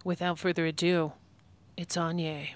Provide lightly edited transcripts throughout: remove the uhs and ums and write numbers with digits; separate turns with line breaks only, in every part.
Without further ado, it's Aine.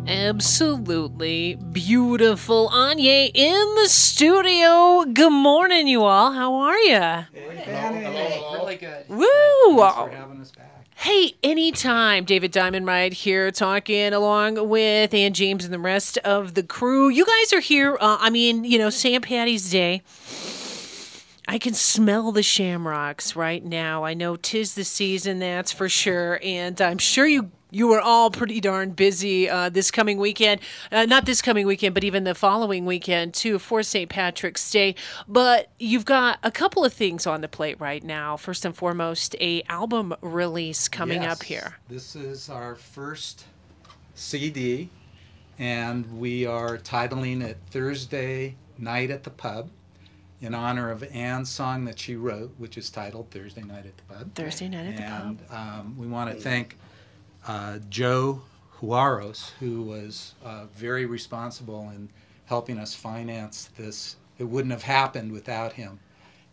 Absolutely beautiful. Aine in the studio. Good morning, you all. How are you?
Hello. Really good.
Woo!
Thanks for having us back.
Hey, anytime. David Diamond right here talking along with Ann James and the rest of the crew. You guys are here. St. Patty's Day. I can smell the shamrocks right now. I know 'tis the season, that's for sure. And I'm sure you are all pretty darn busy this coming weekend. Not this coming weekend, but even the following weekend, too, for St. Patrick's Day. But you've got a couple of things on the plate right now. First and foremost, a album release coming up here.
This is our first CD, and we are titling it Thursday Night at the Pub, in honor of Ann's song that she wrote, which is titled Thursday Night at the Pub.
Thursday Night at the Pub.
And we want to thank Joe Juarez, who was very responsible in helping us finance this. It wouldn't have happened without him.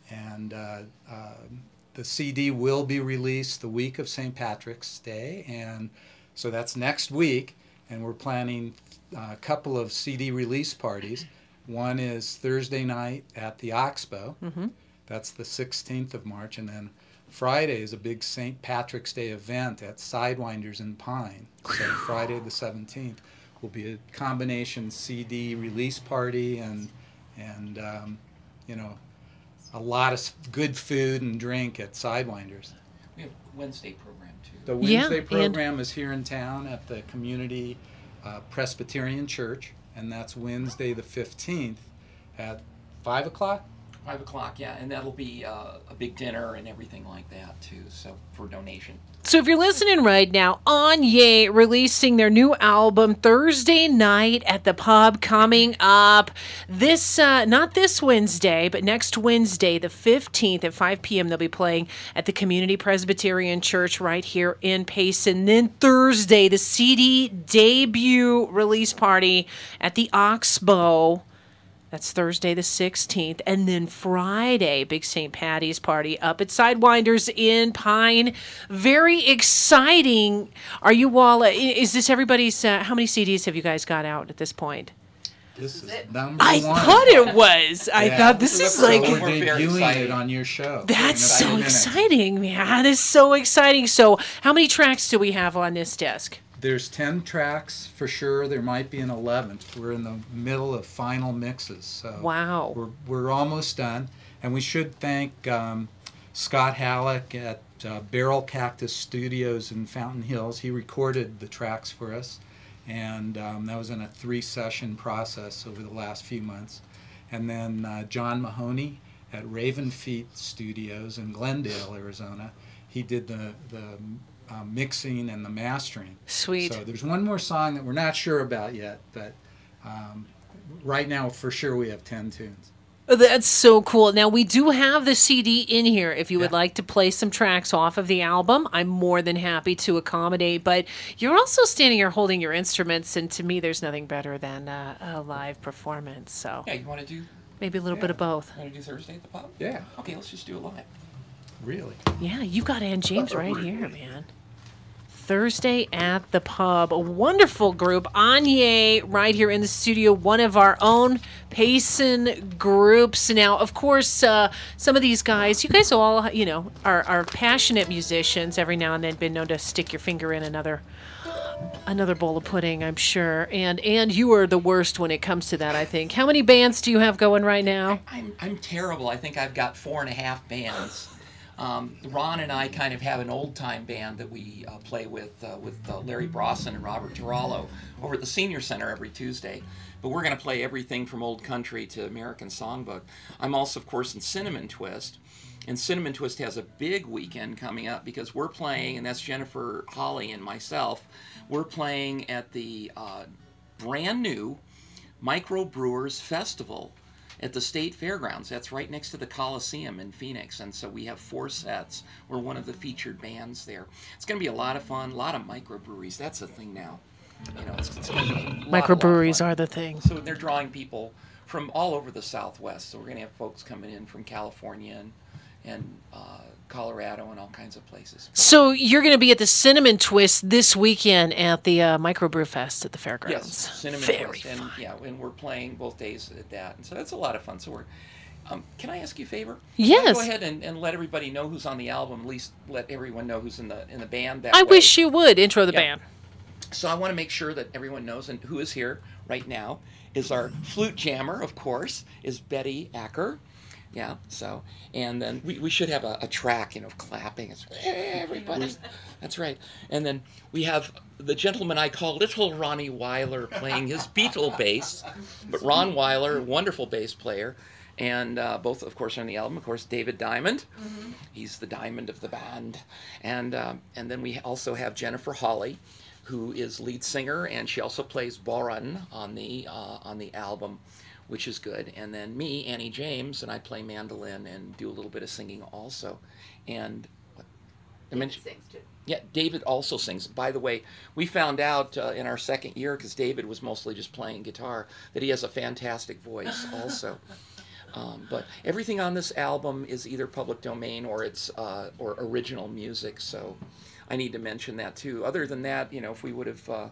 And the CD will be released the week of St. Patrick's Day, and so that's next week, and we're planning a couple of CD release parties. One is Thursday night at the Oxbow. Mm-hmm. That's the 16th of March. And then Friday is a big St. Patrick's Day event at Sidewinders in Pine. So Friday the 17th will be a combination CD release party and a lot of good food and drink at Sidewinders.
We have a Wednesday program, too.
The Wednesday program is here in town at the Community Presbyterian Church. And that's Wednesday the 15th at 5 o'clock?
5 o'clock, yeah, and that'll be a big dinner and everything like that, too, so for donation.
So if you're listening right now, Aine releasing their new album Thursday Night at the Pub coming up this, not this Wednesday, but next Wednesday, the 15th at 5 p.m. They'll be playing at the Community Presbyterian Church right here in Payson. Then Thursday, the CD debut release party at the Oxbow. That's Thursday the 16th. And then Friday, big St. Patty's party up at Sidewinders in Pine. Very exciting. Are you all, is this everybody's, how many CDs have you guys got out at this point?
This is number
I
one.
thought it was. I thought this is
So
like,
we're
We're very
debuting
excited.
it on your show.
that's
in a few
so
minutes.
exciting, man. That is so exciting. So how many tracks do we have on this disc?
There's 10 tracks for sure. There might be an 11th. We're in the middle of final mixes. So
Wow.
we're almost done. And we should thank Scott Halleck at Barrel Cactus Studios in Fountain Hills. He recorded the tracks for us. And that was in a 3-session process over the last few months. And then John Mahoney at Raven Feet Studios in Glendale, Arizona. He did the mixing and the mastering.
Sweet.
So there's one more song that we're not sure about yet, but right now for sure we have 10 tunes.
That's so cool. Now, we do have the CD in here. If you would
Yeah.
like to play some tracks off of the album, I'm more than happy to accommodate. But you're also standing here holding your instruments, and to me, there's nothing better than a live performance. So
Yeah, you want to do
maybe a little bit of both.
Thursday at the pub?
Yeah,
Okay, let's just do it live.
really.
Yeah, you got Ann James right here, man. Thursday at the pub. A wonderful group. Aine right here in the studio, one of our own Payson groups. Now, of course, some of these guys, you guys all, are passionate musicians. Every now and then been known to stick your finger in another bowl of pudding, I'm sure. And you are the worst when it comes to that, I think. How many bands do you have going right now?
I'm terrible. I think I've got 4.5 bands. Ron and I kind of have an old-time band that we play with Larry Brosson and Robert Girallo over at the Senior Center every Tuesday. But we're going to play everything from old country to American songbook. I'm also, of course, in Cinnamon Twist. And Cinnamon Twist has a big weekend coming up because we're playing, and that's Jennifer Holly and myself, we're playing at the brand new Microbrewers Festival at the State Fairgrounds. That's right next to the Coliseum in Phoenix. And so we have 4 sets. We're one of the featured bands there. It's going to be a lot of fun, a lot of microbreweries. That's a thing now. It's gonna be a lot of
Microbreweries
fun.
are the thing.
So they're drawing people from all over the Southwest. So we're going to have folks coming in from California and Colorado and all kinds of places.
So you're going to be at the Cinnamon Twist this weekend at the Microbrew Fest at the fairgrounds.
Yes, Cinnamon
Very
Twist. And,
fun.
and we're playing both days at that. And so that's a lot of fun. So we're, can I ask you a favor?
Yes.
Go ahead and let everybody know who's on the album. At least let everyone know who's in the band. That
I
way.
wish you would intro the
Yeah.
band.
So I want to make sure that everyone knows, and who is here right now is our flute jammer, of course, is Betty Acker. Yeah, so, and then we should have a track, clapping. It's, hey, everybody. That's right. And then we have the gentleman I call Little Ronnie Weiler playing his Beatle bass. But Ron Weiler, wonderful bass player. And both, of course, are on the album. Of course, David Diamond. Mm-hmm. He's the diamond of the band. And then we also have Jennifer Holly, who is lead singer, and she also plays Boran on the album, which is good. And then me, Annie James, and I play mandolin and do a little bit of singing also. And
David sings too.
Yeah, David also sings. By the way, we found out in our second year, because David was mostly just playing guitar, that he has a fantastic voice also. But everything on this album is either public domain or it's or original music, so I need to mention that too. Other than that, if we would have,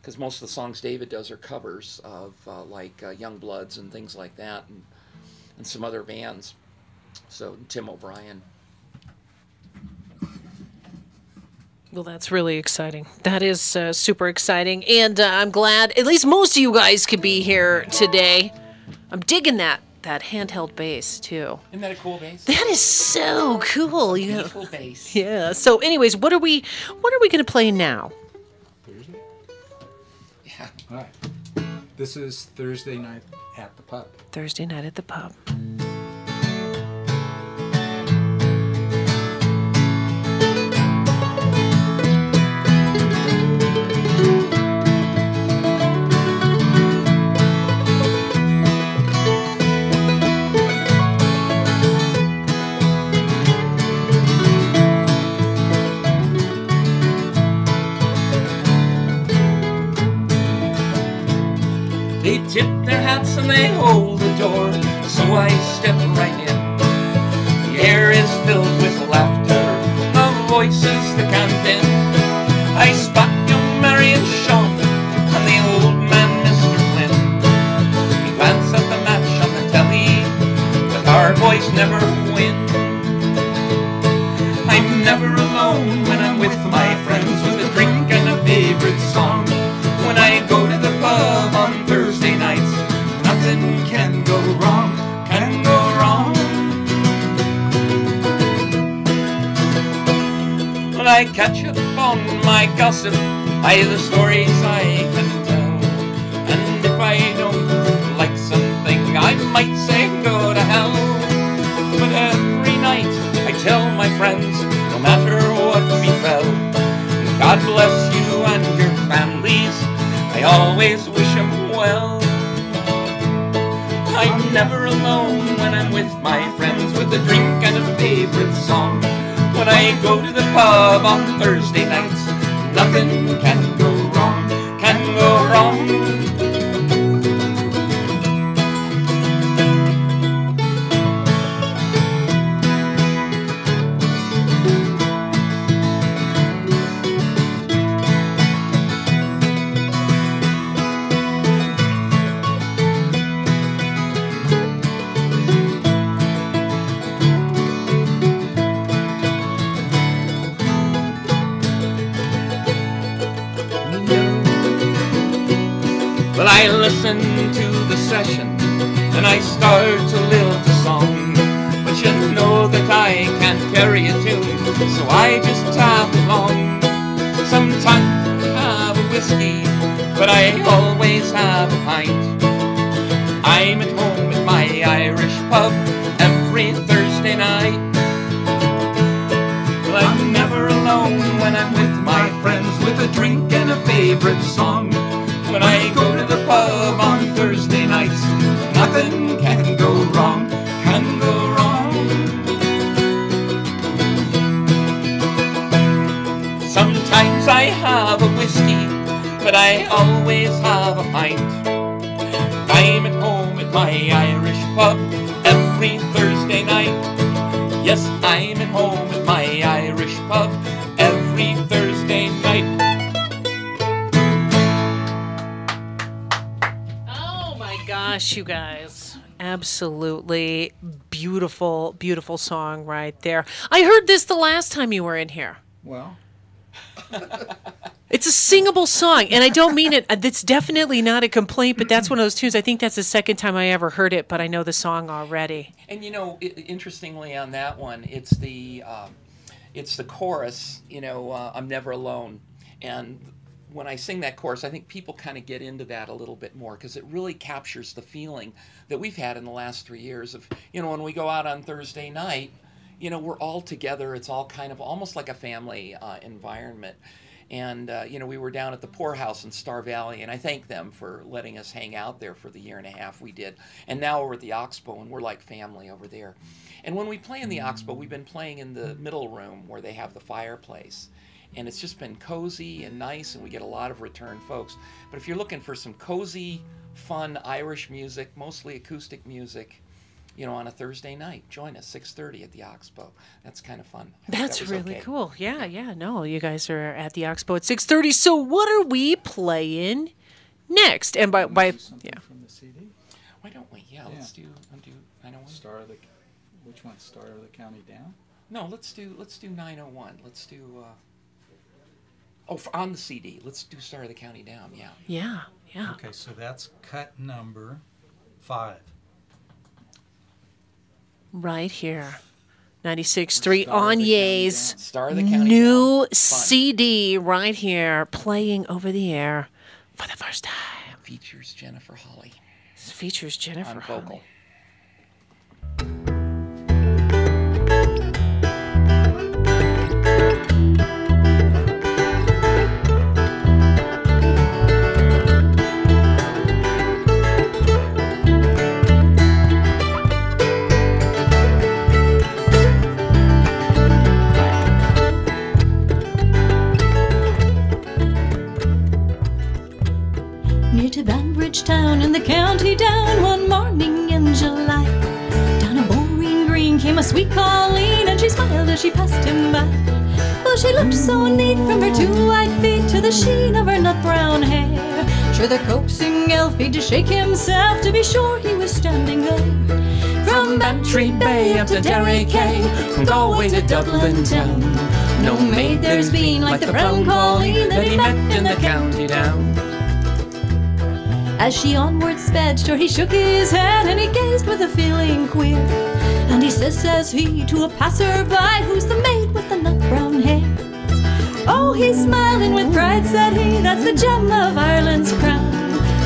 because most of the songs David does are covers of like Young Bloods and things like that, and some other bands. So Tim O'Brien.
Well, that's really exciting. That is super exciting. And I'm glad at least most of you guys could be here today. I'm digging that handheld bass, too.
Isn't that a cool bass?
That is so cool.
Beautiful bass.
Yeah. So anyways, what are we going to play now?
Thursday?
Yeah.
All right. This is Thursday night at the pub.
Thursday night at the pub.
They tip their hats and they hold the door. I step right in. The air is filled with laughter, the voices that count in. I spot young Marion Shaw and the old man Mr. Flynn. We glance at the match on the telly, but our boys never win. I'm never alone when I'm with my friends, with a drink and a favorite song. When I go to the pub on Thursday nights, nothing can go wrong, can go wrong. When I catch up on my gossip, by the stories I can tell. And if I don't like something, I might say go to hell. But every night I tell my friends, no matter what befell, God bless you and your families, I always wish them well. I'm never alone when I'm with my friends, with a drink and a favorite song. When I go to the pub on Thursday nights, nothing can go wrong, can go wrong. Well, I listen to the session and I start to lilt a song, but you know that I can't carry a tune, so I just tap along. Sometimes I have a whiskey, but I always have a pint. I'm at home at my Irish pub every Thursday night. Well, I'm never alone when I'm with my friends, with a drink and a favorite song. When I go to the pub on Thursday nights, nothing can go wrong, can go wrong. Sometimes I have a whiskey, but I always have a pint. I'm at home at my Irish pub every Thursday night. Yes, I'm at home at my Irish pub every Thursday night.
Gosh, you guys, absolutely beautiful, beautiful song right there. I heard this the last time you were in here.
Well,
it's a singable song, and I don't mean it. It's definitely not a complaint, but that's one of those tunes. I think that's the second time I ever heard it, but I know the song already.
And you know, interestingly on that one, it's the chorus. You know, I'm never alone, and when I sing that chorus, I think people kind of get into that a little bit more, because it really captures the feeling that we've had in the last 3 years of, you know, when we go out on Thursday night, you know, we're all together. It's all kind of almost like a family environment. And, you know, we were down at the Poorhouse in Star Valley, and I thank them for letting us hang out there for the year and a half we did. And now we're at the Oxbow, and we're like family over there. And when we play in the Oxbow, we've been playing in the middle room where they have the fireplace. And it's just been cozy and nice, and we get a lot of return folks. But if you're looking for some cozy, fun Irish music, mostly acoustic music, you know, on a Thursday night, join us, 6:30 at the Oxbow. That's kind of fun.
That's really cool. Yeah. No, you guys are at the Oxbow at 6:30. So what are we playing next? And by yeah.
From the CD.
Why don't we? Yeah. Let's do 901.
Which one? Star of the County Down?
No, let's do 901. Let's do. On the CD. Let's do Star of the County Down. Yeah.
Okay, so that's cut number 5.
Right here. 96.3 on Ye's
Star of the County
new
Down.
CD right here, playing over the air for the first time.
Features Jennifer Holly.
Features Jennifer
on
Holly.
vocal.
Near to Banbridge town in the county down, one morning in July, as she passed him by. Well, she looked so neat from her 2 white feet to the sheen of her nut brown hair. Sure, the coaxing elf he'd to shake himself to be sure he was standing there. From Bantry Bay up to Derry Quay, from Galway to Dublin town, no maid there's been like the brown colleen that he met in the county down. As she onward sped, sure he shook his head and he gazed with a feeling queer. And he says he, to a passer-by, who's the maid with the nut brown hair? Oh, he's smiling with pride, said he, that's the gem of Ireland's crown.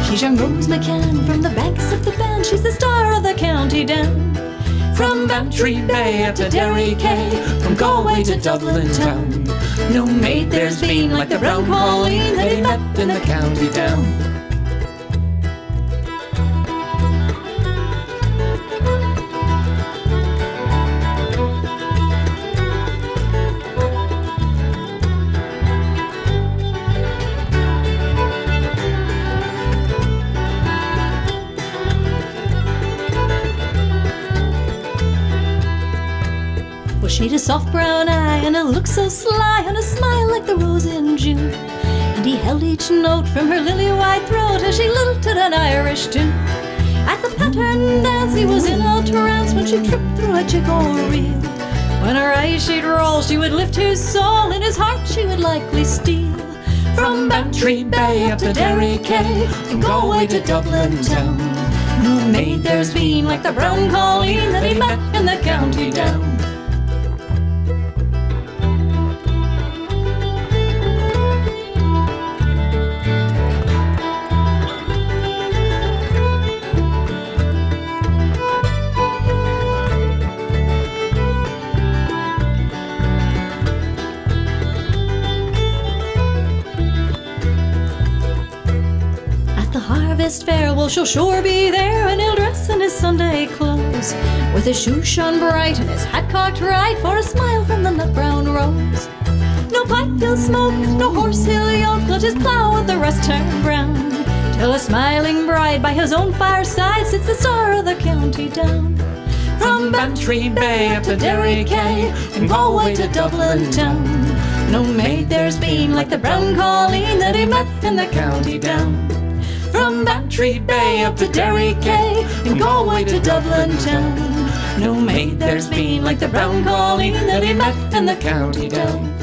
She's young Rose McCann from the banks of the Bann, she's the star of the county down. From Bantry Bay up to Derry Quay, from Galway to Dublin town, no maid there's been like the brown colleen that he met in the county down. She'd a soft brown eye and a look so sly and a smile like the rose in June. And he held each note from her lily-white throat as she lilted an Irish tune. At the pattern dance he was in a trance when she tripped through a jigsaw reel. When her eyes she'd roll, she would lift his soul, in his heart she would likely steal. From Bantry Bay up to Derry Quay, from Galway to Dublin town, no maid there's been like the brown colleen that he met in the county down. Fair, well, she'll sure be there, and he'll dress in his Sunday clothes, with his shoes shone bright and his hat cocked right for a smile from the nut brown rose. No pipe he'll smoke, no horse he'll yoke, let his plough with the rust turn brown, till a smiling bride by his own fireside sits the star of the county down. From Bantry Bay up to Derry Quay, from Galway to Dublin town, no maid there's been like the brown colleen that he met in the county down. From Bantry Bay up to Derry Quay, from Galway to Dublin town, no maid there's been like the brown colleen that he met in the county down.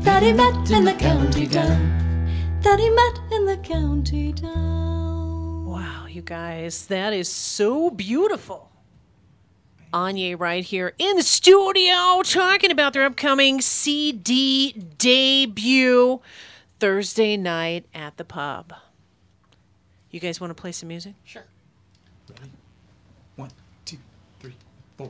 That he met in the county down. That he met in the county down.
Wow, you guys, that is so beautiful. Aine right here in the studio talking about their upcoming CD debut Thursday night at the pub. You guys want to play some music?
Sure.
Ready? 1, 2, 3, 4.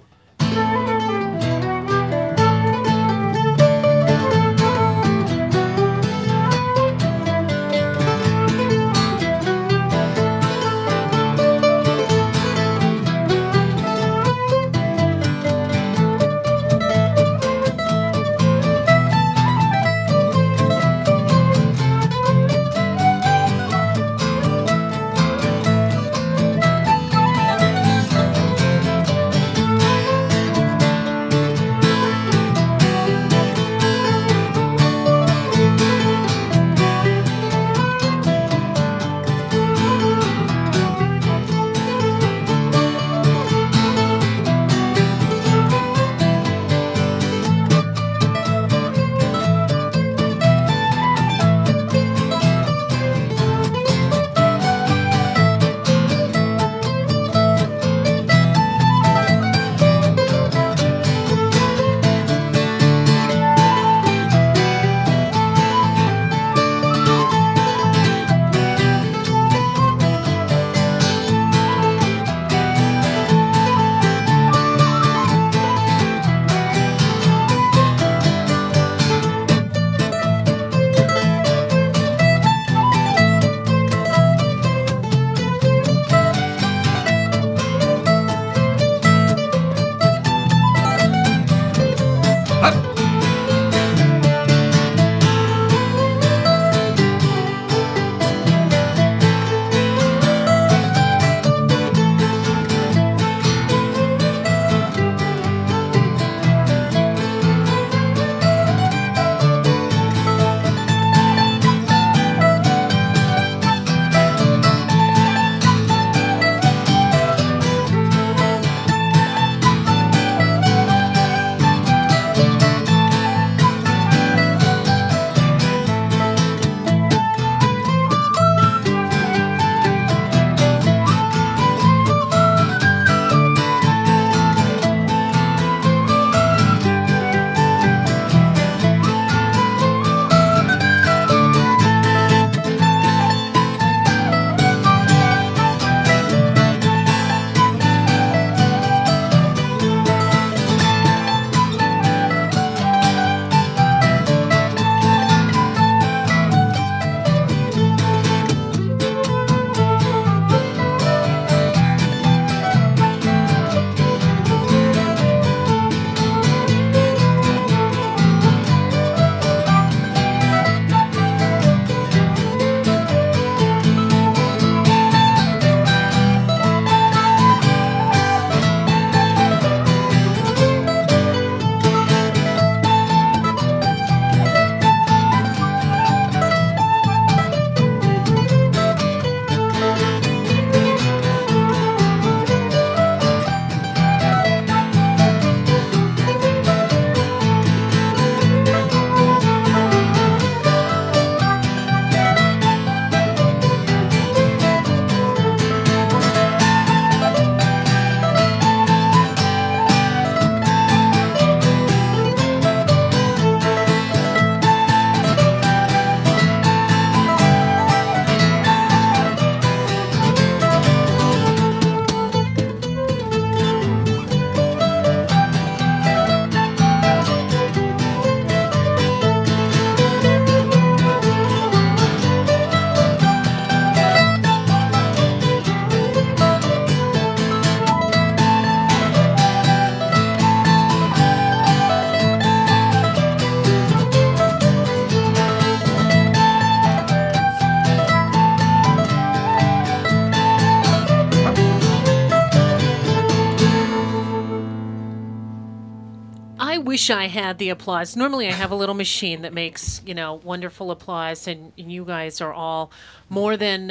wish I had the applause. Normally I have a little machine that makes, wonderful applause, and you guys are all more than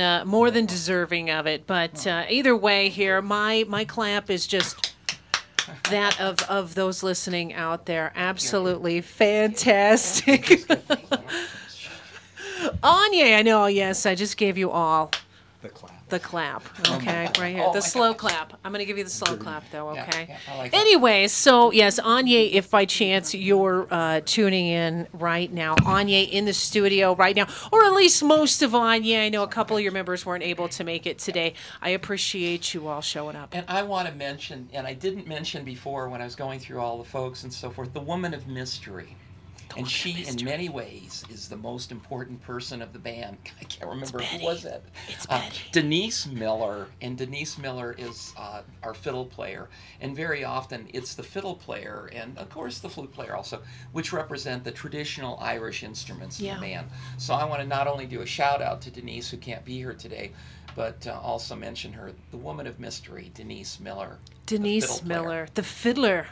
deserving of it. But either way here, my clap is just that of those listening out there. Absolutely fantastic. Anya, I know, yes, I just gave you all the clap. Okay, right here. The slow clap. I'm going to give you the slow clap, though, okay?
Yeah, I like that.
Anyway, so, yes, Anya, if by chance you're tuning in right now, Anya in the studio right now, or at least most of Anya. I know a couple of your members weren't able to make it today. I appreciate you all showing up.
And I want to mention, and I didn't mention before when I was going through all the folks and so forth, the woman of mystery. And she, in many ways, is the most important person of the band. I can't remember who was it.
It's Betty.
Denise Miller, and Denise Miller is our fiddle player. And very often, it's the fiddle player and, of course, the flute player also, which represent the traditional Irish instruments in the band. So I want to not only do a shout out to Denise, who can't be here today, but also mention her, the woman of mystery, Denise Miller.
Denise Miller, the fiddler.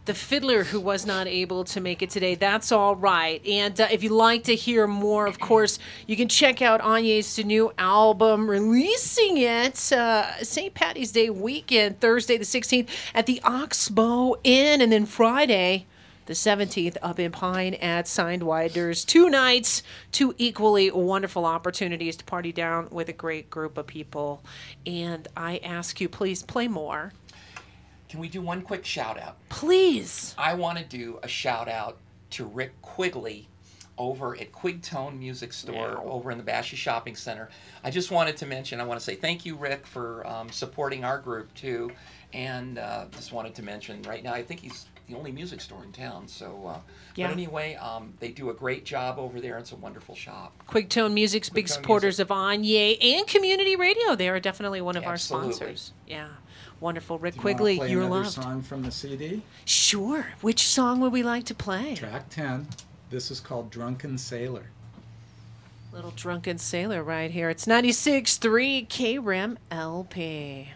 The fiddler who was not able to make it today. That's all right. And if you'd like to hear more, of course, you can check out Anya's new album, releasing it St. Patty's Day weekend, Thursday the 16th at the Oxbow Inn, and then Friday the 17th up in Pine at Signwiders. 2 nights, 2 equally wonderful opportunities to party down with a great group of people. And I ask you, please play more.
Can we do one quick shout out?
Please.
I want to do a shout out to Rick Quigley over at Quigtone Music Store over in the Bashy Shopping Center. I just wanted to mention, I want to say thank you, Rick, for supporting our group too. And just wanted to mention right now, I think he's the only music store in town. So, but anyway, they do a great job over there. It's a wonderful shop.
Quigtone Music's big supporters of Anya and Community Radio. They are definitely one of our sponsors. Yeah. Wonderful. Rick Quigley, you're loved.
Song from the CD?
Sure. Which song would we like to play?
Track 10. This is called Drunken Sailor.
Little Drunken Sailor right here. It's 96.3 KRIM LP.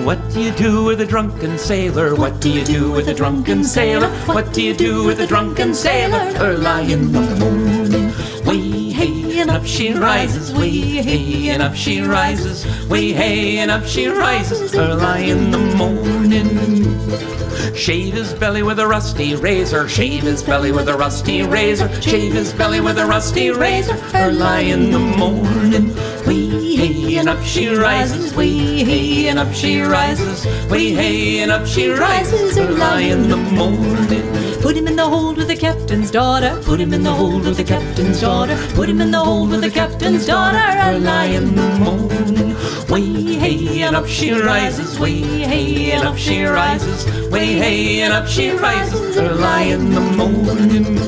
What do you do with a drunken sailor? What do you do with a drunken sailor? What do you do with a drunken sailor? Early in the morning, way hey and up she rises, way hey and up she rises, way hey and up she rises. Early in the morning, shave his belly with a rusty razor, shave his belly with a rusty razor, shave his belly with a rusty razor. Early in the morning, way hey and up she rises, way hey and up she rises, way hey and up she rises. Early in the morning,
Put him in the hold with the captain's daughter.
put him in the hold with the captain's daughter, put him in the hold with the captain's daughter. Early in the morning, way hey and up she rises, way hey and up she rises, way hey and up she rises. Early in the morning.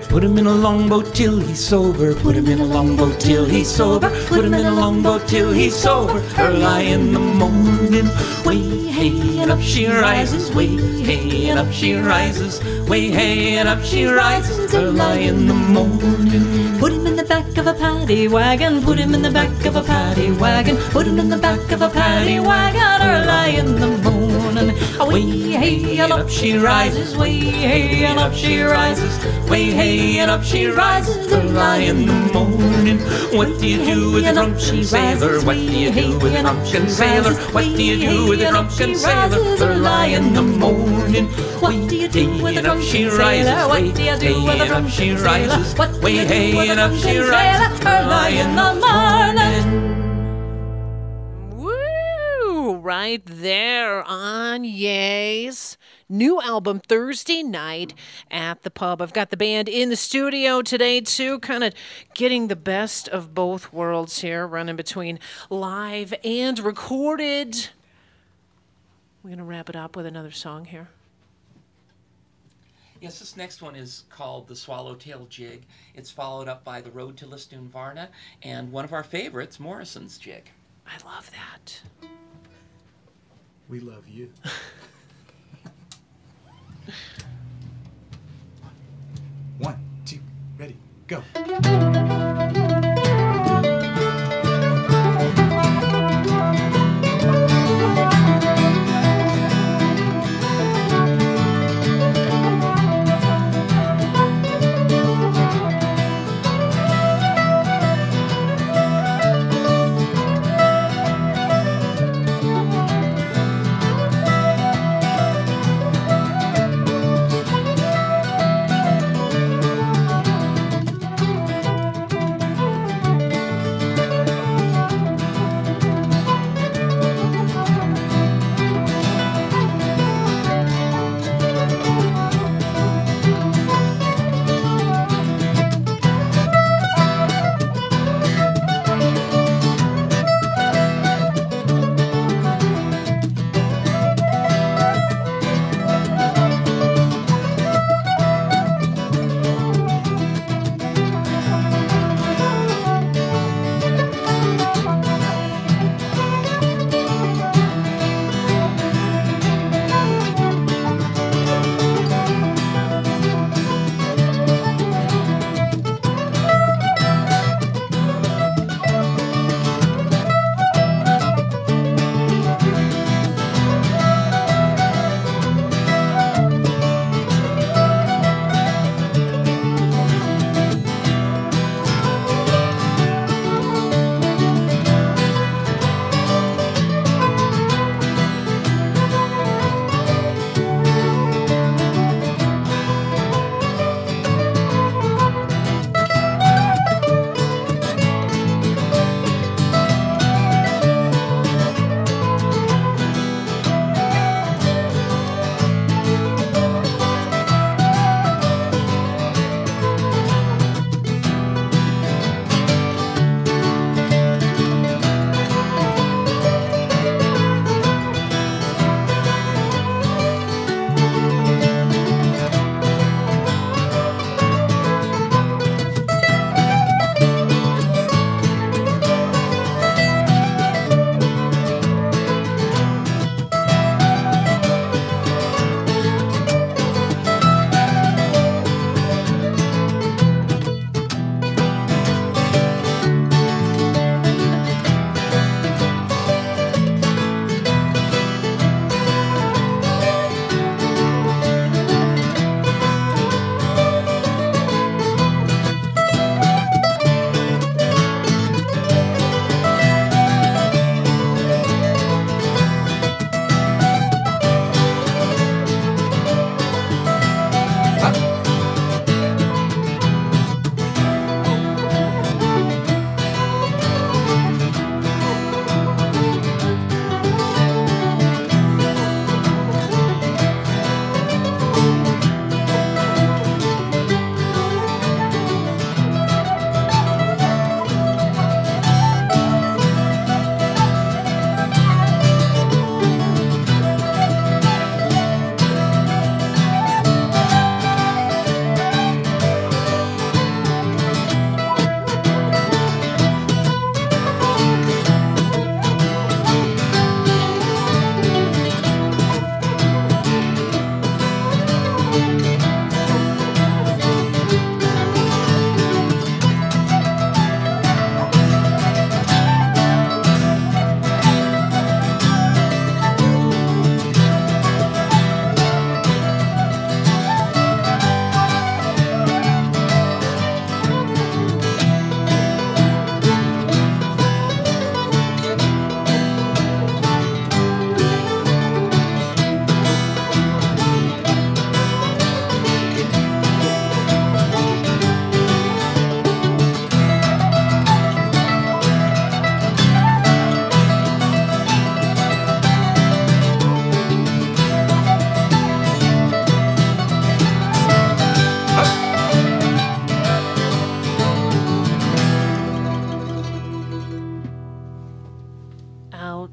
Put him in a longboat till he's sober, put him in a longboat till he's sober, put him in a longboat till he's sober. Early in the morning, way hey and up she rises, way hey and up she rises, way hey and up she rises. Early in the morning,
Put him in the back of a paddy wagon. Put him in the back of a paddy wagon. Put him in the back of a paddy wagon. Early in the morning,
way hey and up she rises, way hey and up she rises, way hey and up she rises. Early in the morning, what do you do with a drunken sailor? What do you do with a drunken sailor? What do you do with a drunken sailor? Early in the morning,
What do you do with a drunken sailor? What do you do with a drunken sailor?
way hey and up she rises.
Early in the morning.
Woo! Right there on Ye's new album Thursday night at the pub. I've got the band in the studio today, too, kind of getting the best of both worlds here, running between live and recorded. We're going to wrap it up with another song here.
Yes, this next one is called The Swallowtail Jig. It's followed up by The Road to Lisdoon Varna and one of our favorites, Morrison's Jig.
I love that.
We love you. One, two, ready, go.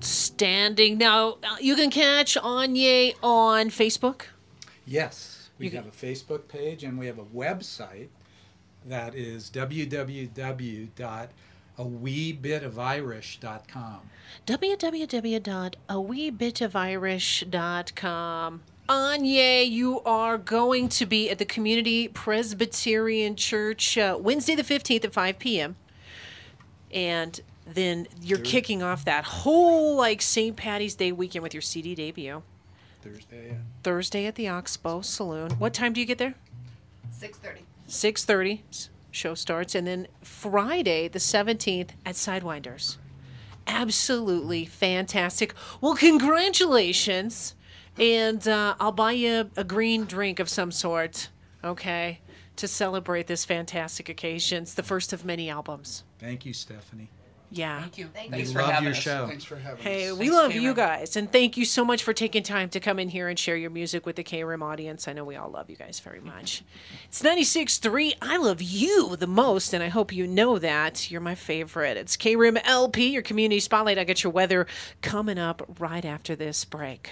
Outstanding. Now, you can catch Aine on Facebook.
Yes, we have a Facebook page and we have a website that is www.aweebitofirish.com.
www.aweebitofirish.com. Aine, you are going to be at the Community Presbyterian Church Wednesday the 15th at 5 p.m. And then you're kicking off that whole like St. Patty's Day weekend with your CD debut. Thursday at the Oxbow Saloon. What time do you get there?
6:30.
6:30. Show starts. And then Friday the 17th at Sidewinders. Absolutely fantastic. Well, congratulations. And I'll buy you a green drink of some sort, okay, to celebrate this fantastic occasion. It's the first of many albums.
Thank you, Stephanie.
Yeah.
Thank you.
Thank
Thanks
We
for
love
having
your
us.
show.
Thanks for having
Hey,
us.
we
Thanks,
love
K-Rim.
you guys. And thank you so much for taking time to come in here and share your music with the KRIM audience. I know we all love you guys very much. It's 96.3. I love you the most, and I hope you know that. You're my favorite. It's KRIM LP, your community spotlight. I got your weather coming up right after this break.